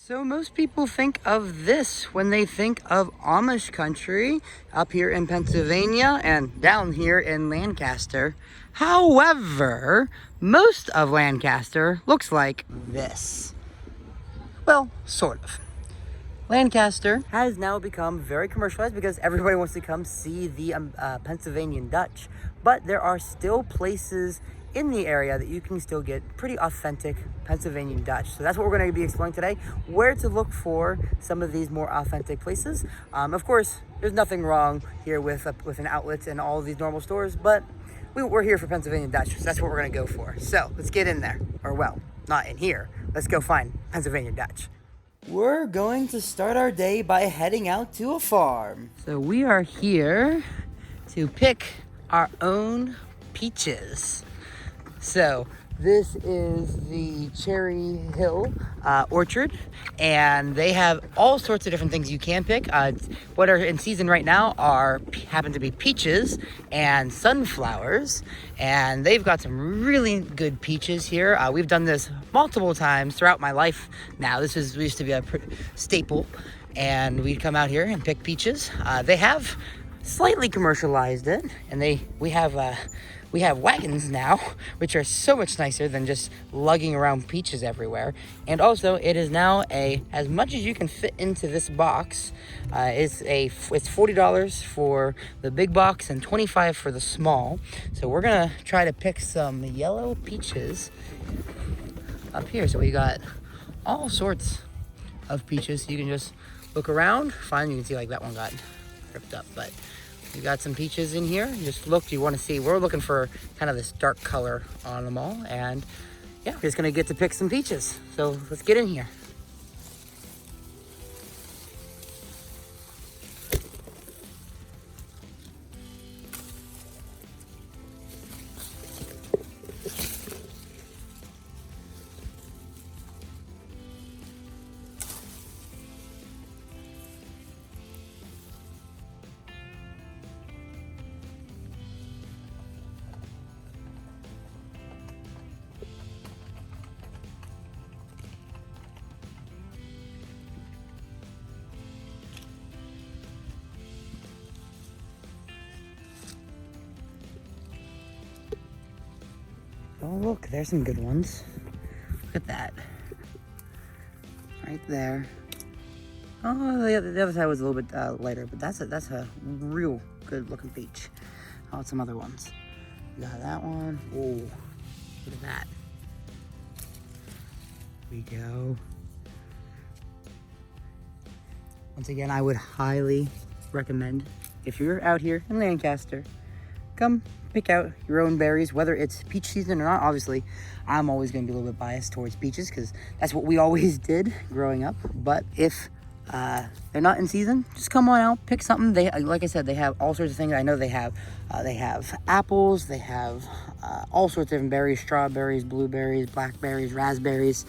So most people think of this when they think of Amish country up here in Pennsylvania and down here in Lancaster. However, most of Lancaster looks like this. Well, sort of. Lancaster has now become very commercialized because everybody wants to come see the Pennsylvanian Dutch. But there are still places in the area that you can still get pretty authentic Pennsylvanian Dutch. So that's what we're going to be exploring today, where to look for some of these more authentic places. Of course, there's nothing wrong here with an outlet and all of these normal stores, but we're here for Pennsylvanian Dutch, so that's what we're going to go for. So let's get in there, or well, not in here. Let's go find Pennsylvania Dutch. We're going to start our day by heading out to a farm. So we are here to pick our own peaches. So this is the Cherry Hill orchard, and they have all sorts of different things you can pick. What are in season right now happen to be peaches and sunflowers, and they've got some really good peaches here. We've done this multiple times throughout my life now. This used to be a staple, and we'd come out here and pick peaches. They have slightly commercialized it, and we have wagons now, which are so much nicer than just lugging around peaches everywhere. And also, it is now as much as you can fit into this box. It's $40 for the big box and $25 for the small. So we're gonna try to pick some yellow peaches up here. So we got all sorts of peaches. So you can just look around. Fine, you can see like that one got ripped up, but we got some peaches in here. Just look, you want to see, we're looking for kind of this dark color on them all. And yeah, we're just gonna get to pick some peaches. So let's get in here. Oh, look, there's some good ones. Look at that. Right there. Oh, the other side was a little bit lighter, but that's a real good looking peach. How about some other ones? We got that one. Oh, look at that. There we go. Once again, I would highly recommend, if you're out here in Lancaster, come pick out your own berries, whether it's peach season or not. Obviously, I'm always going to be a little bit biased towards peaches because that's what we always did growing up. But if they're not in season, just come on out, pick something. They, like I said, they have all sorts of things. I know they have apples, they have all sorts of different berries, strawberries, blueberries, blackberries, raspberries.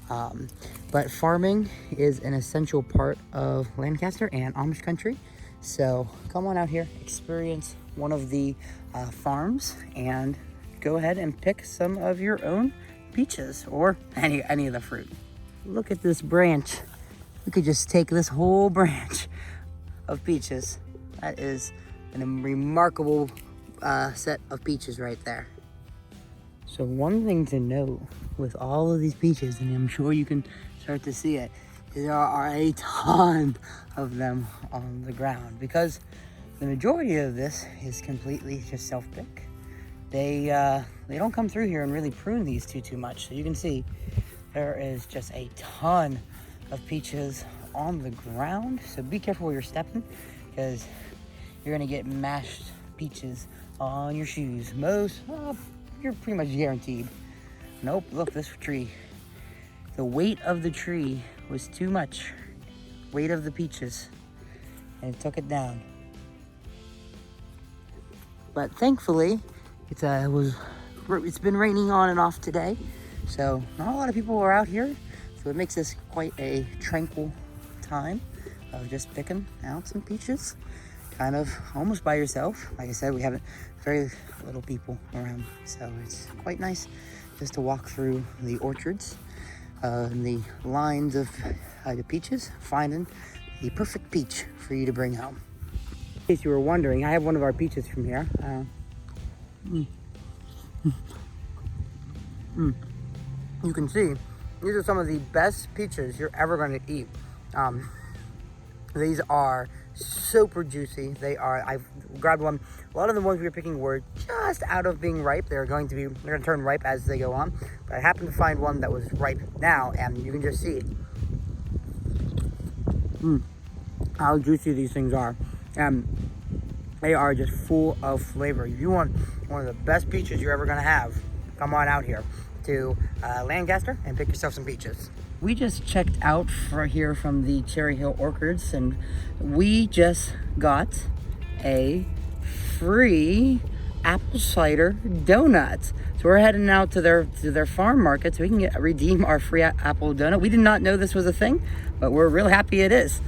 But farming is an essential part of Lancaster and Amish country. So come on out here, experience one of the farms, and go ahead and pick some of your own peaches or any of the fruit. Look at this branch. We could just take this whole branch of peaches. That is a remarkable set of peaches right there. So one thing to note with all of these peaches, and I'm sure you can start to see it, there are a ton of them on the ground because the majority of this is completely just self-pick. They don't come through here and really prune these too much. So you can see there is just a ton of peaches on the ground. So be careful where you're stepping because you're gonna get mashed peaches on your shoes. You're pretty much guaranteed. Nope, look, this tree. The weight of the tree was too much. Weight of the peaches. And it took it down. But thankfully, it's been raining on and off today. So not a lot of people are out here. So it makes this quite a tranquil time of just picking out some peaches. Kind of almost by yourself. Like I said, we have very little people around. So it's quite nice just to walk through the orchards and the lines of the peaches, finding the perfect peach for you to bring home. In case you were wondering, I have one of our peaches from here. You can see, these are some of the best peaches you're ever going to eat. These are super juicy. I've grabbed one. A lot of the ones we were picking were just out of being ripe. They're going to turn ripe as they go on. But I happened to find one that was ripe now, and you can just see how juicy these things are. They are just full of flavor. If you want one of the best peaches you're ever gonna have, come on out here to Lancaster and pick yourself some peaches. We just checked out here from the Cherry Hill Orchards, and we just got a free apple cider donut. So we're heading out to their farm market so we can redeem our free apple donut. We did not know this was a thing, but we're real happy it is.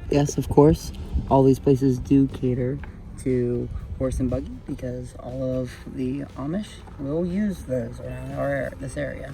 Yes, of course, all these places do cater to horse and buggy because all of the Amish will use those around this area.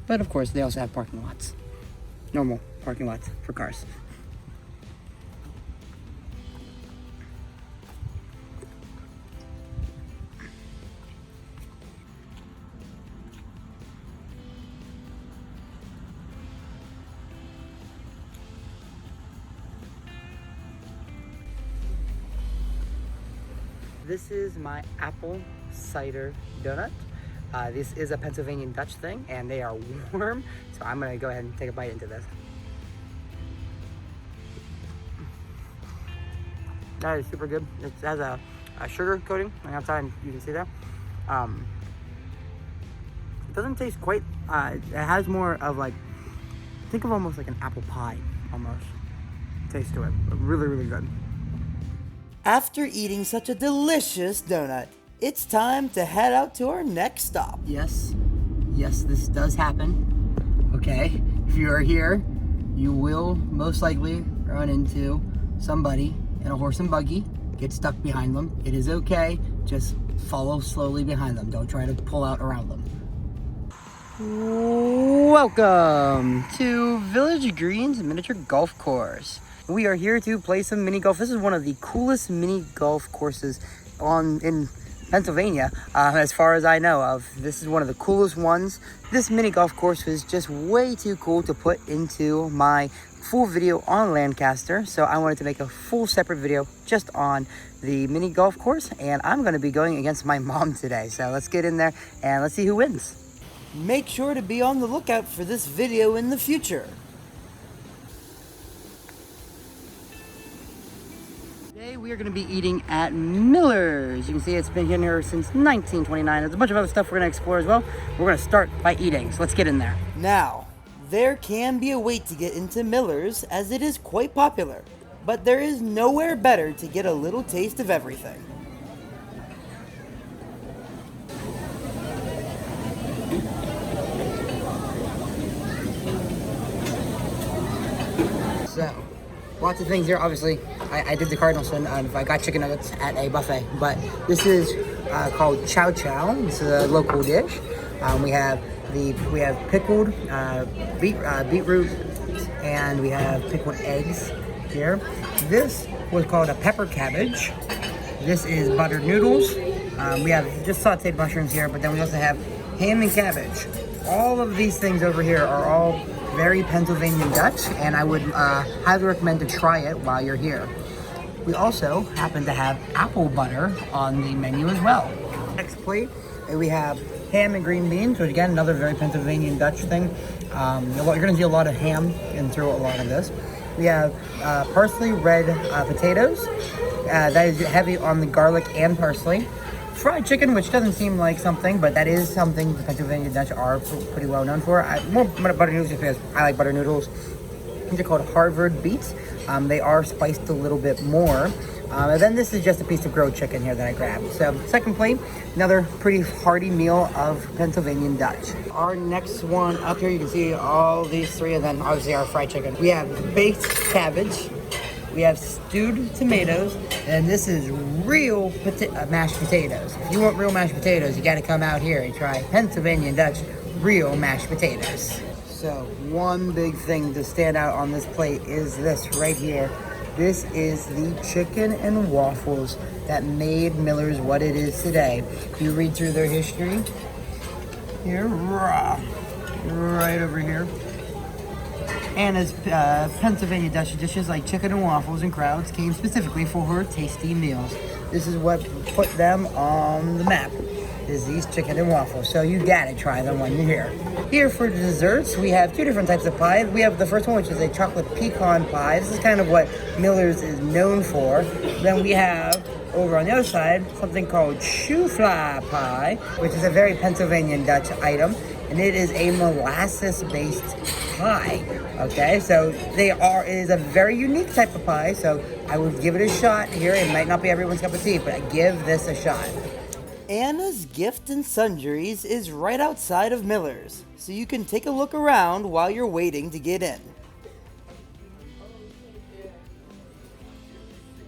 But of course, they also have parking lots. Normal parking lots for cars. This is my apple cider donut. This is a Pennsylvania Dutch thing, and they are warm, so I'm gonna go ahead and take a bite into this. That is super good. It has a sugar coating on the outside, and you can see that. It doesn't taste quite, it has more of like, think of almost like an apple pie, almost, taste to it. Really, really good. After eating such a delicious donut, it's time to head out to our next stop. Yes, this does happen. Okay, if you are here, you will most likely run into somebody in a horse and buggy, get stuck behind them. It is okay, just follow slowly behind them. Don't try to pull out around them. Welcome to Village Green's miniature golf course. We are here to play some mini golf. This is one of the coolest mini golf courses in Pennsylvania, as far as I know of. This is one of the coolest ones. This mini golf course was just way too cool to put into my full video on Lancaster, so I wanted to make a full separate video just on the mini golf course, and I'm going to be going against my mom today. So let's get in there and let's see who wins. Make sure to be on the lookout for this video in the future. Today we are going to be eating at Miller's. You can see it's been here since 1929. There's a bunch of other stuff we're going to explore as well. We're going to start by eating, so let's get in there. Now, there can be a wait to get into Miller's as it is quite popular, but there is nowhere better to get a little taste of everything. So, lots of things here. Obviously, I did the Cardinal Sin. I got chicken nuggets at a buffet, but this is called Chow Chow. This is a local dish. We have pickled beetroot, and we have pickled eggs here. This was called a pepper cabbage. This is buttered noodles. We have just sauteed mushrooms here, but then we also have ham and cabbage. All of these things over here are all very Pennsylvania Dutch, and I would highly recommend to try it while you're here. We also happen to have apple butter on the menu as well. Next plate, we have ham and green beans, which again, another very Pennsylvania Dutch thing. You're going to see a lot of ham in through a lot of this. We have parsley red potatoes. That is heavy on the garlic and parsley. Fried chicken, which doesn't seem like something, but that is something the Pennsylvania Dutch are pretty well known for. More butter noodles because I like butter noodles. These are called Harvard beets. They are spiced a little bit more. And then this is just a piece of grilled chicken here that I grabbed. So second plate, another pretty hearty meal of Pennsylvania Dutch. Our next one up here, you can see all these three, and then obviously our fried chicken. We have baked cabbage. We have stewed tomatoes, and this is real mashed potatoes. If you want real mashed potatoes, you got to come out here and try Pennsylvania Dutch real mashed potatoes. So one big thing to stand out on this plate is this right here. This is the chicken and waffles that made Miller's what it is today. If you read through their history, here, right over here. Anna's Pennsylvania Dutch dishes like chicken and waffles and crowds came specifically for her tasty meals. This is what put them on the map, is these chicken and waffles. So you gotta try them when you're here. Here for desserts, we have two different types of pie. We have the first one, which is a chocolate pecan pie. This is kind of what Miller's is known for. Then we have, over on the other side, something called shoe fly pie, which is a very Pennsylvania Dutch item. And it is a molasses-based pie, okay? So it is a very unique type of pie, so I would give it a shot here. It might not be everyone's cup of tea, but I give this a shot. Anna's Gift and Sundries is right outside of Miller's, so you can take a look around while you're waiting to get in.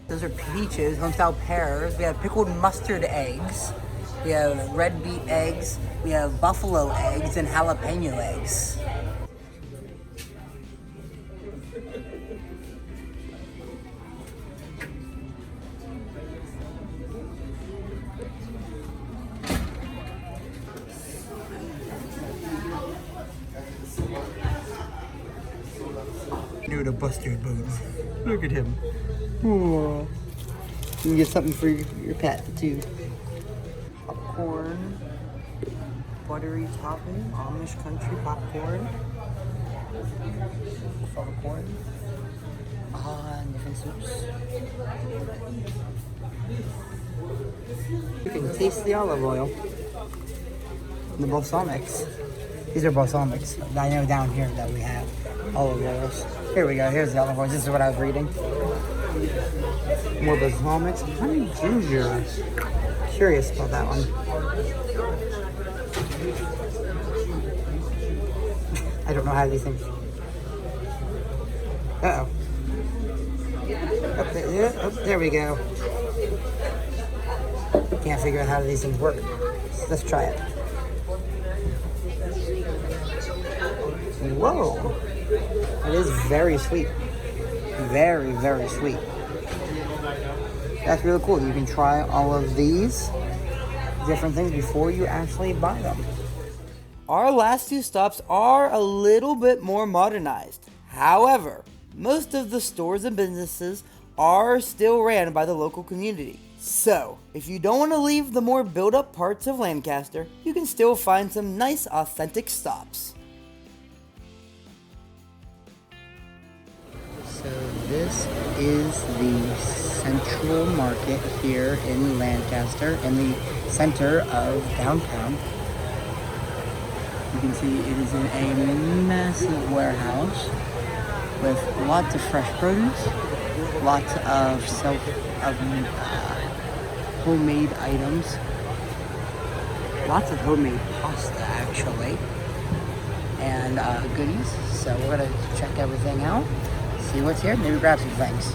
Those are peaches, homestyle pears. We have pickled mustard eggs. We have red beet eggs. We have buffalo eggs and jalapeno eggs. The mustard bones. Look at him. Oh. You can get something for your pet too. Popcorn, buttery topping, Amish country popcorn, popcorn, and different soups. You can taste the olive oil. And the balsamics. These are balsamics. I know down here that we have olive oils. Here we go. Here's the olive oils. This is what I was reading. More balsamics. Honey ginger. Curious about that one. I don't know how these things. Uh-oh. There we go. Can't figure out how these things work. Let's try it. Whoa. It is very sweet. Very, very sweet. That's really cool. You can try all of these different things before you actually buy them. Our last two stops are a little bit more modernized. However, most of the stores and businesses are still ran by the local community. So, if you don't want to leave the more built-up parts of Lancaster, you can still find some nice, authentic stops. So this is the Central Market here in Lancaster, in the center of downtown. You can see it is in a massive warehouse with lots of fresh produce, lots of homemade items, lots of homemade pasta actually, and goodies. So we're gonna check everything out. See what's here, maybe grab some things.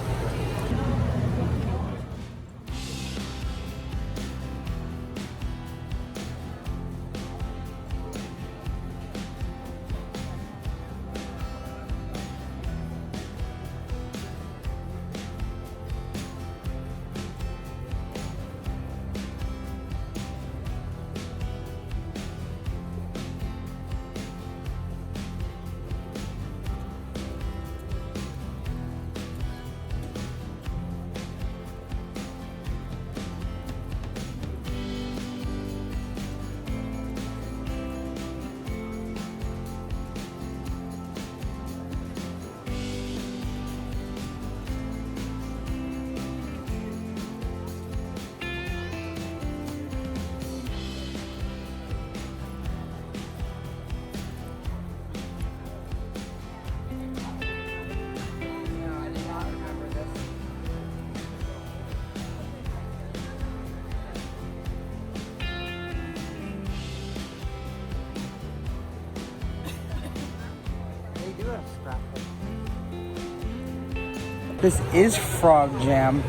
This is frog jam.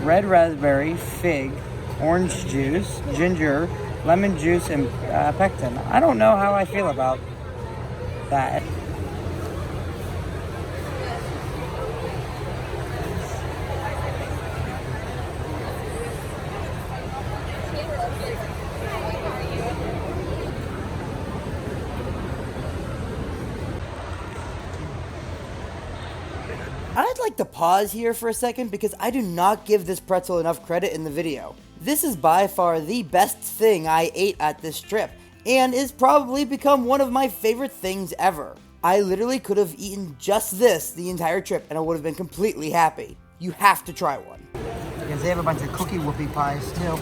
Red raspberry, fig, orange juice, ginger, lemon juice, and pectin. I don't know how I feel about that. I'd like to pause here for a second because I do not give this pretzel enough credit in the video. This is by far the best thing I ate at this trip, and is probably become one of my favorite things ever. I literally could have eaten just this the entire trip and I would have been completely happy. You have to try one. Because they have a bunch of cookie whoopie pies too.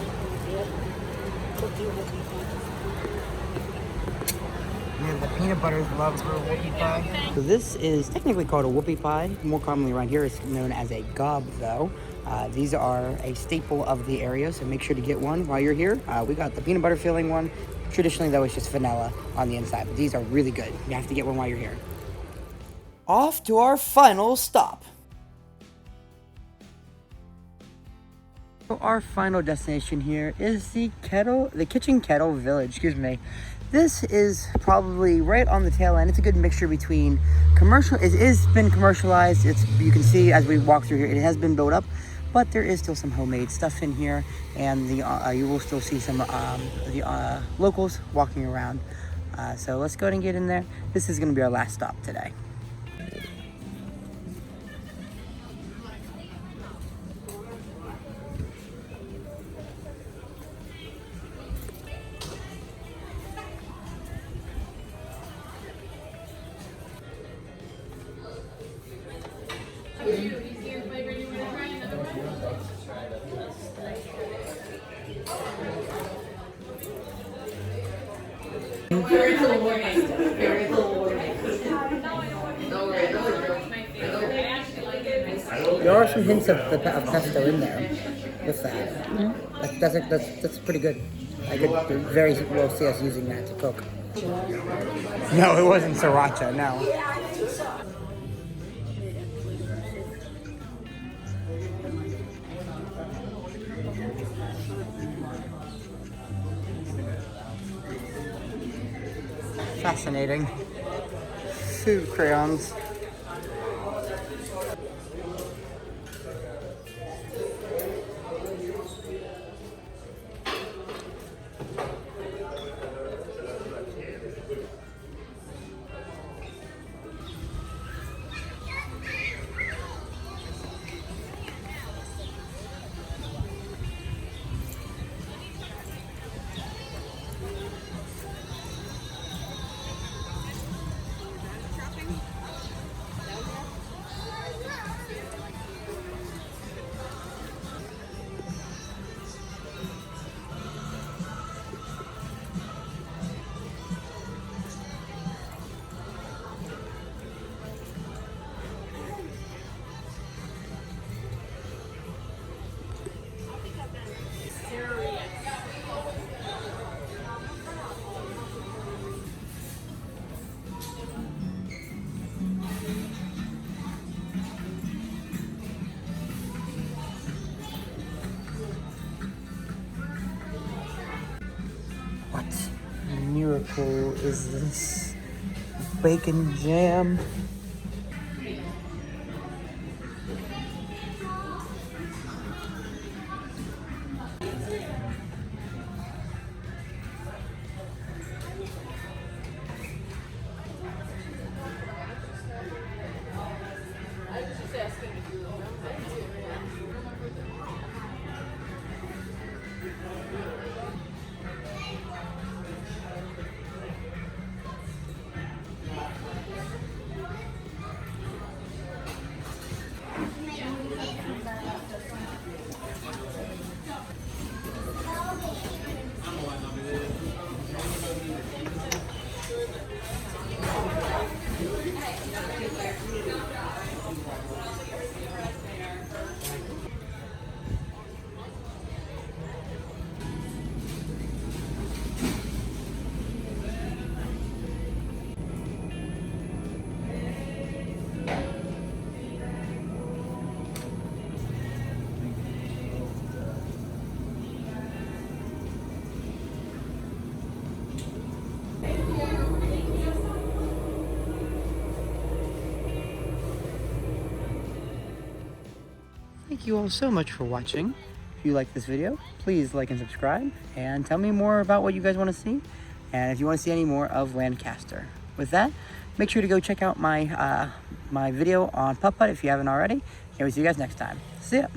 We have the peanut butter love for a whoopie pie. So this is technically called a whoopie pie. More commonly around here it's known as a gob though. These are a staple of the area, so make sure to get one while you're here. We got the peanut butter filling one. Traditionally though it's just vanilla on the inside, but these are really good. You have to get one while you're here. Off to our final stop. So our final destination here is the Kitchen Kettle Village, excuse me. This is probably right on the tail end. It's a good mixture between commercial. It has been commercialized. You can see as we walk through here, it has been built up, but there is still some homemade stuff in here, and you will still see some the locals walking around. So let's go ahead and get in there. This is going to be our last stop today. Very cool warning. Very cool warning. There are some hints of pesto in there with that. That's pretty good. I could very well see us using that to cook. No, it wasn't sriracha, no. Fascinating. Food crayons. What miracle is this? Bacon jam. Thank you all so much for watching. If you like this video, please like and subscribe, and tell me more about what you guys want to see, and if you want to see any more of Lancaster. With that, make sure to go check out my my video on putt-putt if you haven't already, and we'll see you guys next time. See ya!